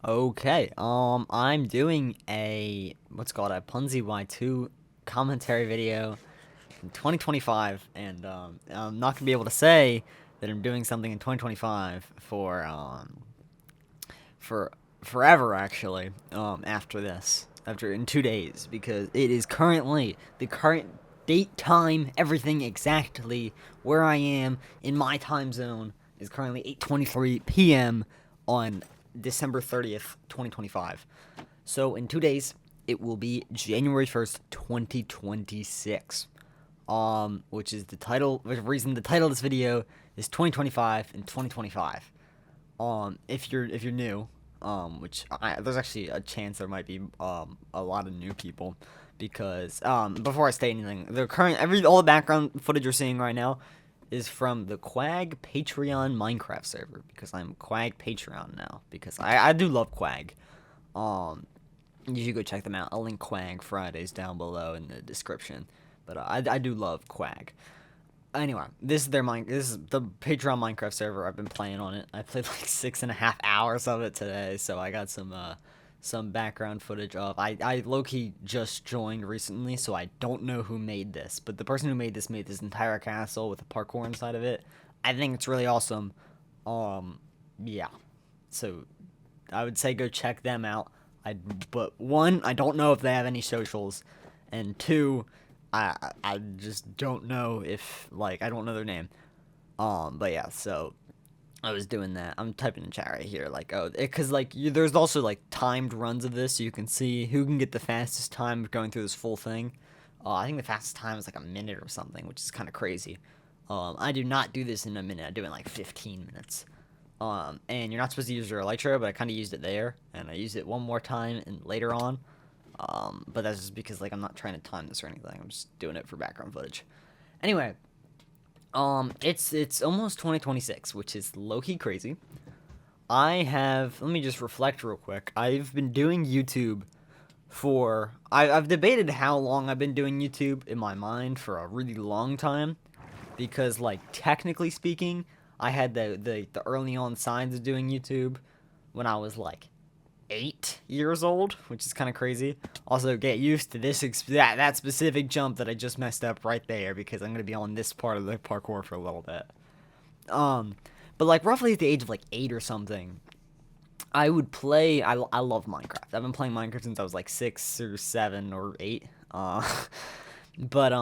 Okay, I'm doing what's called a PUNSYytwo commentary video in 2025, and I'm not gonna be able to say that I'm doing something in 2025 for forever actually. After this, after in 2 days, because it is currently the current date, time, everything exactly where I am in my time zone is currently 8:23 p.m. on December 30th, 2025. So in 2 days, it will be January 1st, 2026. Which is the title. The reason the title of this video is 2025 and 2025. If you're new, there's actually a chance there might be a lot of new people, because before I say anything, all the background footage you're seeing right now is from the Quag Patreon Minecraft server, because I'm Quag Patreon now, because I do love Quag. You should go check them out. I'll link Quag Fridays down below in the description. But I do love Quag. Anyway, this is the Patreon Minecraft server. I've been playing on it. I played like 6.5 hours of it today, so I got some background footage of. I low-key just joined recently, so I don't know who made this, but the person who made this entire castle with a parkour inside of it. I think it's really awesome. Yeah. So I would say go check them out. But one, I don't know if they have any socials, and two, I just don't know if, like, I don't know their name. But yeah, so I was doing that. I'm typing in chat right here, like, because like there's also like timed runs of this, so you can see who can get the fastest time going through this full thing. I think the fastest time is like a minute or something, which is kind of crazy. I do not do this in a minute. I do it in like 15 minutes. And you're not supposed to use your elytra, but I kind of used it there, and I used it one more time and later on. But that's just because, like, I'm not trying to time this or anything. I'm just doing it for background footage. Anyway, it's almost 2026, which is low-key crazy. Let me just reflect real quick. I've been doing YouTube I've debated how long I've been doing YouTube in my mind for a really long time, because, like, technically speaking, I had the early on signs of doing YouTube when I was like 8 years old, which is kind of crazy. Also, get used to that specific jump that I just messed up right there, because I'm gonna be on this part of the parkour for a little bit. Um, but like roughly at the age of like 8 or something, I would play. I love Minecraft. I've been playing Minecraft since I was like 6 or 7 or 8. But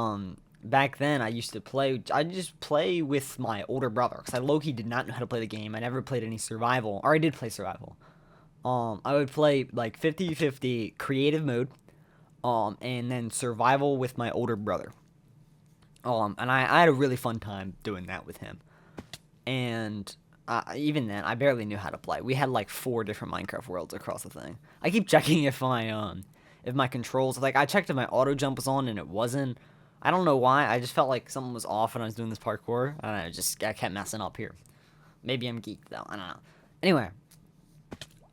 back then I used to play. I just play with my older brother, because I low-key did not know how to play the game. I never played any survival, or I did play survival. I would play like 50-50 creative mode, and then survival with my older brother. And I had a really fun time doing that with him. And even then, I barely knew how to play. We had like 4 different Minecraft worlds across the thing. I keep checking if my controls, like, I checked if my auto jump was on, and it wasn't. I don't know why. I just felt like something was off when I was doing this parkour, and I kept messing up here. Maybe I'm geeked though. I don't know. Anyway,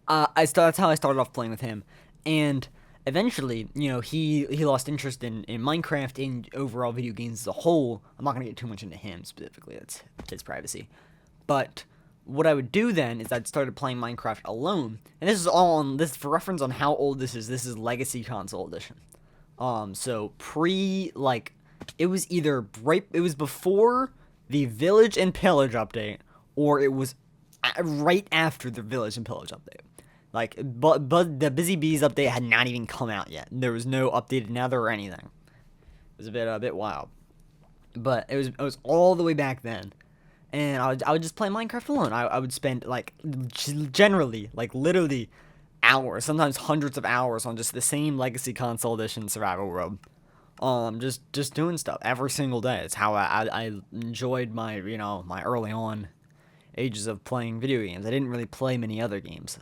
that's how I started off playing with him, and eventually, he lost interest in Minecraft and overall video games as a whole. I'm not gonna get too much into him specifically; that's his privacy. But what I would do then is I'd started playing Minecraft alone, and this for reference on how old this is. This is Legacy Console Edition. So it was it was before the Village and Pillage update, or it was right after the Village and Pillage update. Like, but the Busy Bees update had not even come out yet. There was no updated nether or anything. It was a bit wild, but it was all the way back then, and I would just play Minecraft alone. I would spend like generally, like, literally hours, sometimes hundreds of hours, on just the same Legacy Console Edition survival world. Just doing stuff every single day. It's how I enjoyed my early on ages of playing video games. I didn't really play many other games.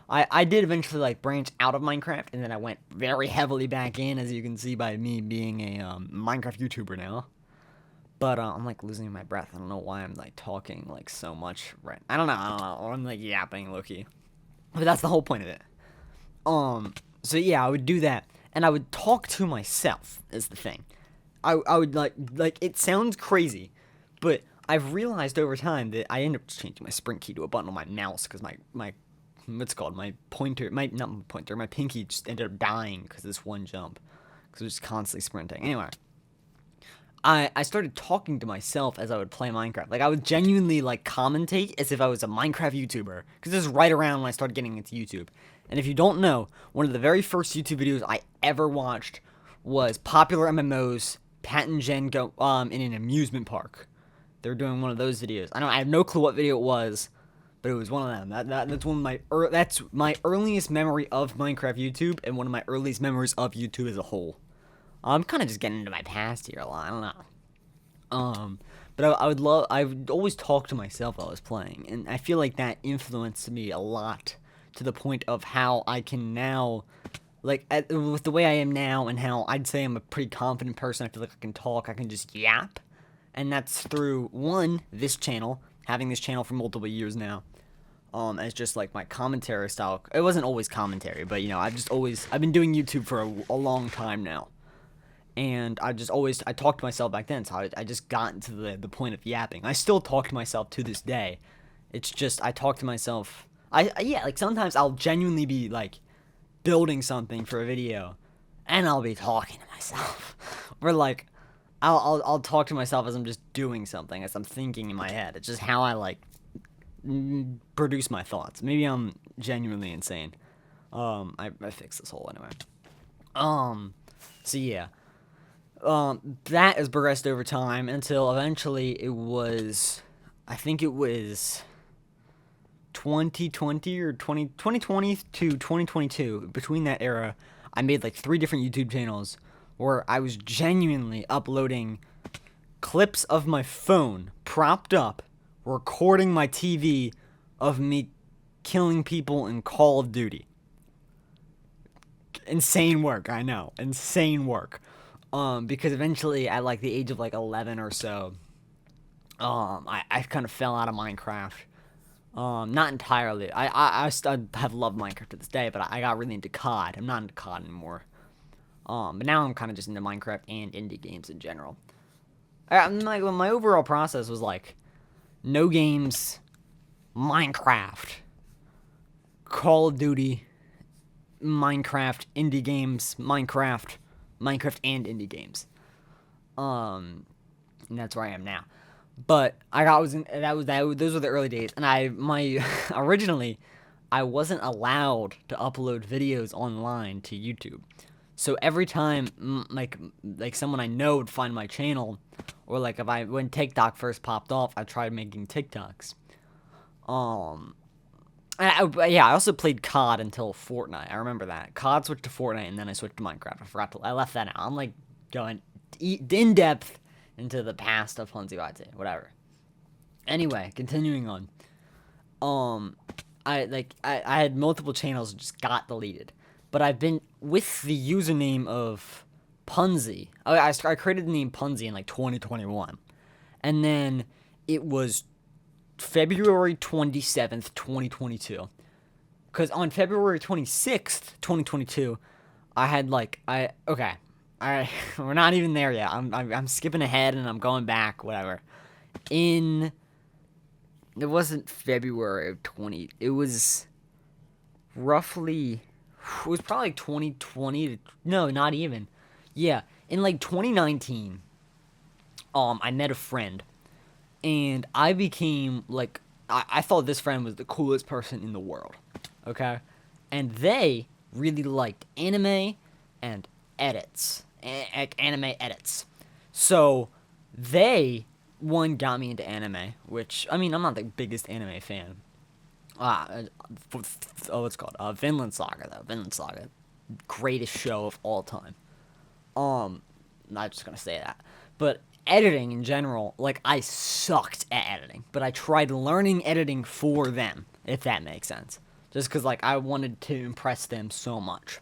I did eventually, like, branch out of Minecraft, and then I went very heavily back in, as you can see by me being a Minecraft YouTuber now. But I'm like losing my breath. I don't know why I'm like talking like so much. Right? I don't know. I'm like yapping, Loki. But that's the whole point of it. So yeah, I would do that, and I would talk to myself. Is the thing. I would like it sounds crazy, but I've realized over time that I end up changing my sprint key to a button on my mouse, because my what's it called, my pointer, not my pointer, my pinky just ended up dying because of this one jump, because it was constantly sprinting. Anyway, I started talking to myself as I would play Minecraft. Like, I would genuinely, like, commentate as if I was a Minecraft YouTuber. Because this is right around when I started getting into YouTube. And if you don't know, one of the very first YouTube videos I ever watched was popular MMOs, Pat and Jen go in an amusement park. They were doing one of those videos. I have no clue what video it was, but it was one of them. That's one of my that's my earliest memory of Minecraft YouTube, and one of my earliest memories of YouTube as a whole. I'm kind of just getting into my past here a lot. I don't know. But I would always talk to myself while I was playing, and I feel like that influenced me a lot to the point of how I can now, like, with the way I am now, and how I'd say I'm a pretty confident person. I feel like I can talk, I can just yap, and that's through this channel, having this channel for multiple years now. As just like my commentary style. It wasn't always commentary, but I've been doing YouTube for a long time now. And I talked to myself back then, so I just got into the point of yapping. I still talk to myself to this day. It's just, I talk to myself, like, sometimes I'll genuinely be, like, building something for a video, and I'll be talking to myself. Or, like, I'll talk to myself as I'm just doing something, as I'm thinking in my head. It's just how I, like, produce my thoughts. Maybe I'm genuinely insane. I fixed this hole anyway. So yeah. That has progressed over time until eventually I think it was 2020 or 2020 to 2022. Between that era, I made like 3 different YouTube channels where I was genuinely uploading clips of my phone propped up, recording my TV of me killing people in Call of Duty. Insane work, I know. Insane work. Because eventually, at like the age of like 11 or so, I kind of fell out of Minecraft. Not entirely. I have loved Minecraft to this day, but I got really into COD. I'm not into COD anymore. But now I'm kind of just into Minecraft and indie games in general. My overall process was like, no games, Minecraft, Call of Duty, Minecraft, indie games, Minecraft and indie games. And that's where I am now. But those were the early days, and originally I wasn't allowed to upload videos online to YouTube. So every time like someone I know would find my channel, or like when TikTok first popped off, I tried making TikToks. I also played COD until Fortnite. I remember that. COD switched to Fortnite, and then I switched to Minecraft. I left that out. I'm like going in depth into the past of PUNSYytwo, whatever. Anyway, continuing on. I had multiple channels that just got deleted, but I've been with the username of PUNSY. I created the name PUNSY in like 2021, and then it was February 27th, 2022. Because on February 26th, 2022, I had we're not even there yet. I'm skipping ahead and I'm going back, whatever. It wasn't February of 20. It was probably 2020. No, not even. Yeah, in like 2019, I met a friend. And I became, like, I thought this friend was the coolest person in the world, okay? And they really liked anime and edits, anime edits. So, one got me into anime, which, I mean, I'm not the biggest anime fan. What's it called? Vinland Saga, though. Vinland Saga. Greatest show of all time. I'm not just gonna say that. But editing in general, like, I sucked at editing, but I tried learning editing for them, if that makes sense. Just because, like, I wanted to impress them so much.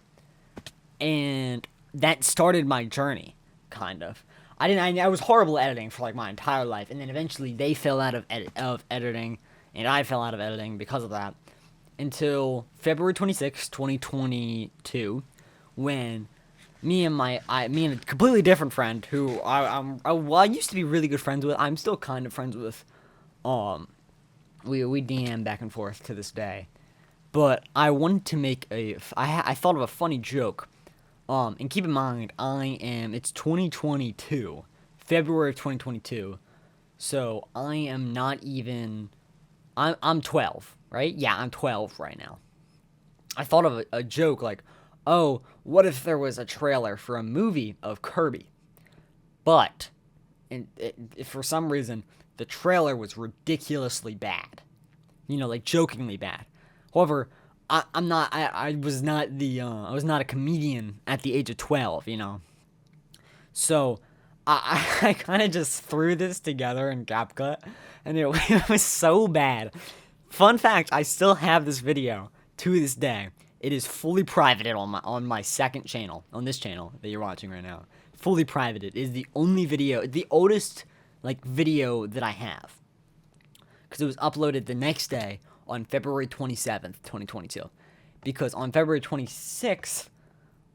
And that started my journey, kind of. I was horrible at editing for, like, my entire life, and then eventually they fell out of editing, and I fell out of editing because of that, until February 26, 2022, when me and a completely different friend who I used to be really good friends with. I'm still kind of friends with. We DM back and forth to this day, But I wanted to make I thought of a funny joke. And keep in mind, it's 2022, February of 2022. So I am not even, I'm 12, right? Yeah, I'm 12 right now. I thought of a joke like, oh, what if there was a trailer for a movie of Kirby? But, for some reason, the trailer was ridiculously bad. Like jokingly bad. However, I was not I was not a comedian at the age of 12, So, I kind of just threw this together in CapCut, and it was so bad. Fun fact, I still have this video to this day. It is fully privated on my second channel, on this channel that you're watching right now. Fully privated. It is the only video, the oldest video that I have. Because it was uploaded the next day on February 27th, 2022. Because on February 26th,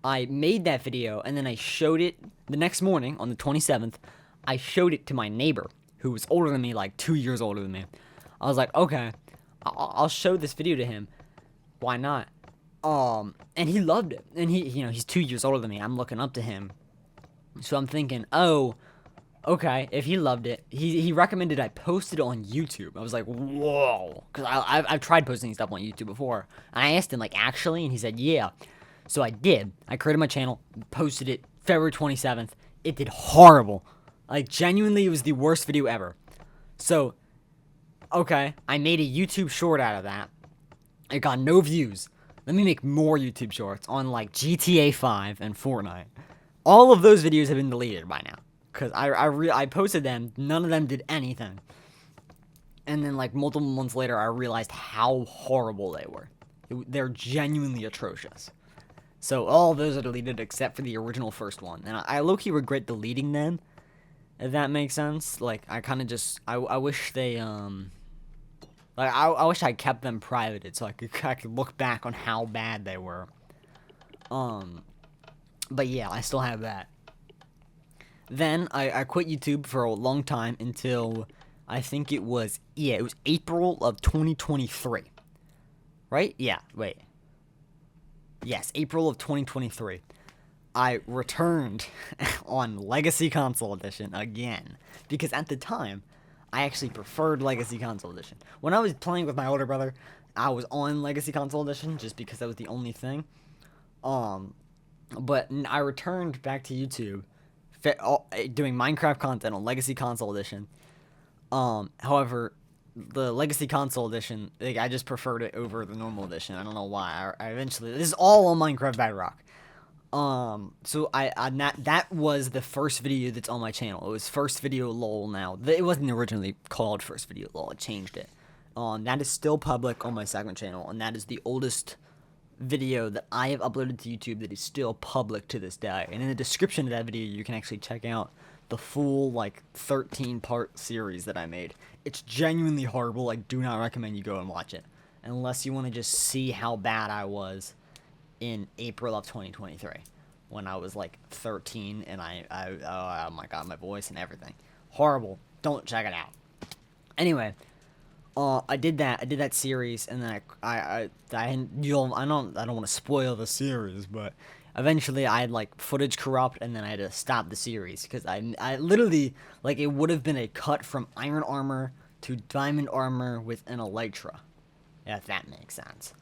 I made that video, and then I showed it the next morning, on the 27th, I showed it to my neighbor, who was older than me, like 2 years older than me. I was like, okay, I'll show this video to him. Why not? And he loved it. And he's 2 years older than me. I'm looking up to him. So I'm thinking, oh, okay, if he loved it, he recommended I post it on YouTube. I was like, whoa, because I've tried posting stuff on YouTube before. And I asked him, actually, and he said, yeah. So I did. I created my channel, posted it February 27th. It did horrible. Genuinely, it was the worst video ever. So, okay, I made a YouTube short out of that. It got no views. Let me make more YouTube shorts on, GTA 5 and Fortnite. All of those videos have been deleted by now. Because I posted them, none of them did anything. And then, multiple months later, I realized how horrible they were. They're genuinely atrocious. So, all of those are deleted except for the original first one. And I low-key regret deleting them, if that makes sense. I kind of just, I wish they, I wish I kept them privated so I could look back on how bad they were. But yeah, I still have that. Then, I quit YouTube for a long time until, I think it was April of 2023. Right? Yeah, wait. Yes, April of 2023. I returned on Legacy Console Edition again. Because at the time, I actually preferred Legacy Console Edition. When I was playing with my older brother, I was on Legacy Console Edition just because that was the only thing. But I returned back to YouTube doing Minecraft content on Legacy Console Edition. However, the Legacy Console Edition, I just preferred it over the normal edition. I don't know why. I eventually, this is all on Minecraft Bedrock. So that was the first video that's on my channel. It was First Video LOL now. It wasn't originally called First Video LOL. I changed it. That is still public on my second channel, and that is the oldest video that I have uploaded to YouTube that is still public to this day. And in the description of that video, you can actually check out the full 13-part series that I made. It's genuinely horrible. I do not recommend you go and watch it unless you want to just see how bad I was in April of 2023 when I was 13 and oh my god, my voice and everything. Horrible. Don't check it out. Anyway, I did that series, and then I don't want to spoil the series, but eventually I had footage corrupt, and then I had to stop the series because I literally it would have been a cut from iron armor to diamond armor with an elytra, if that makes sense.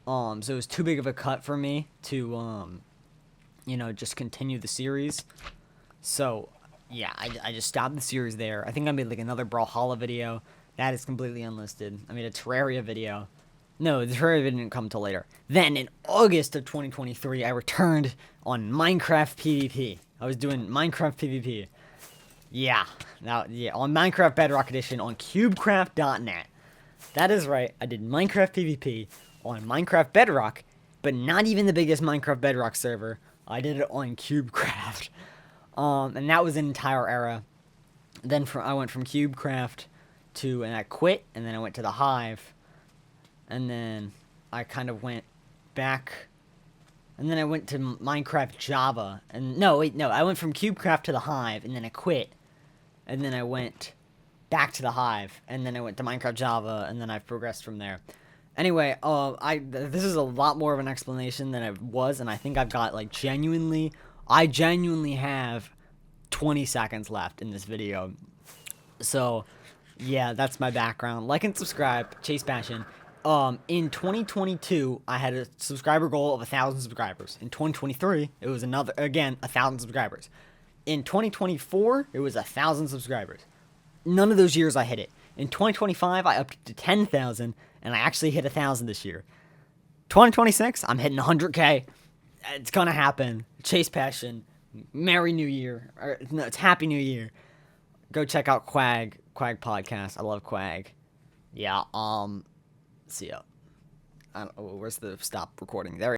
So it was too big of a cut for me to just continue the series. So yeah, I just stopped the series there. I think I made another Brawlhalla video. That is completely unlisted. I made a Terraria video. No, the Terraria video didn't come till later. Then, in August of 2023, I returned on Minecraft PvP. I was doing Minecraft PvP. Yeah. On Minecraft Bedrock Edition on cubecraft.net. That is right. I did Minecraft PvP on Minecraft Bedrock, but not even the biggest Minecraft Bedrock server. I did it on CubeCraft. And that was an entire era. Then I went from CubeCraft and I quit, and then I went to the Hive, and then I kind of went back, and then I went to Minecraft Java, and I went from CubeCraft to the Hive, and then I quit, and then I went back to the Hive, and then I went to Minecraft Java, and then I've progressed from there. Anyway, this is a lot more of an explanation than it was, and I think I've got like I genuinely have 20 seconds left in this video. So, yeah, that's my background. Like and subscribe, Chase Passion. In 2022, I had a subscriber goal of 1,000 subscribers. In 2023, it was 1,000 subscribers. In 2024, it was 1,000 subscribers. None of those years I hit it. In 2025, I upped it to 10,000, and I actually hit 1,000 this year. 2026, I'm hitting 100K. It's gonna happen. Chase Passion. Merry New Year. No, it's Happy New Year. Go check out Quag Podcast. I love Quag. Yeah. See ya. Where's the stop recording? There.